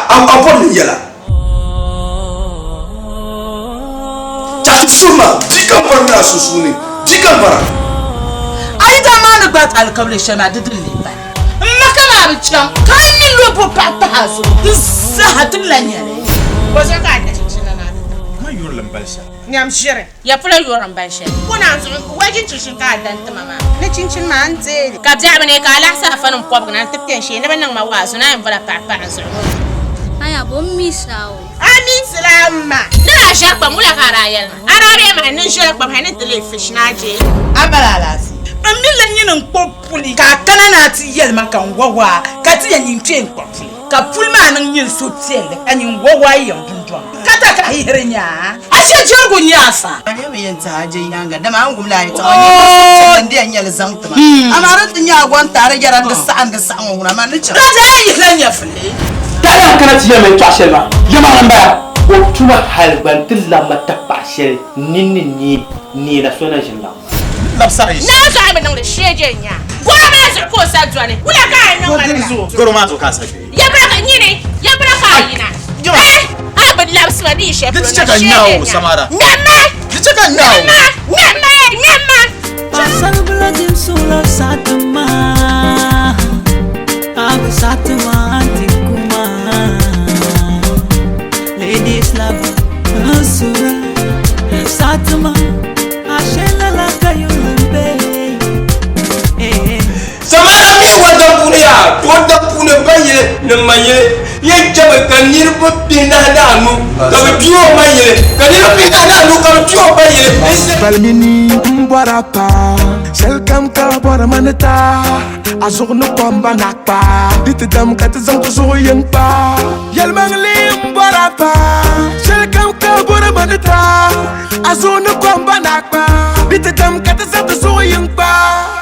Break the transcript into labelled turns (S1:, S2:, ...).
S1: apon yala chat suma dikan parna susuni dikan para
S2: ai da ma na bat alkawli shema didin liba makala bicam kan ni lobo papa hazo sahatin lanyare
S3: ko sai ka da cincin na
S4: ma yor lambalsa
S3: nyam shire ya fula yoran bashe kuna zo wajin cincin ka dan ta mama ne cincin ma an tsere ka ja bane ka la sa fanin kwab na tafken shi ne bannan ma wasu na yin fara papa an zo
S5: aya bon misao
S3: amin salama na sharba mula karayal arabe ma nan sharba hanin telefish na je
S2: abalalasi amilan yin populi ka kanana ti yelma kan wawa ka ti yin twen populi ka pulma nan yin so tiel kan yin wawa yin dunjwa kata ka hirnya ashe jogo nyasa
S6: ne me yanta haje yanga da ma an gumla ita wani dan yal zamta amara tin ya gon tare yaran da sa'an wona ma ni cha
S2: raja yilan ya fule
S7: taya kana ti yame to ashema yama namba o tuma halbantil la matapashel ni na sona jinda
S4: lapsa yi
S3: na so ai nan da sheje nya gora ba su ko sa tuane kula ka nan wala
S4: goro ma zo ka sabe
S3: ya braka nyine ya braka yina abad labs ma di chef
S4: Kita cakap nyau samara
S3: nyama
S4: Kita cakap nyau
S3: nyama
S8: Pasal belajar sulap satu mah Aku satu mah antiku mah Ladies love surah satu mah Ashela la kayu lembe
S1: samara mi wada punya wada punya baye na maye ye jabe kanir bo pina danu ka biyo maye kanir pina danu ka biyo baye
S9: balmini mbarapa selkam ka bora manata azur no pamba nakpa ditidam katazam to so yengpa yalmangli mbarapa selkam ka bora manata azur no pamba nakpa ditidam katazam to so yengpa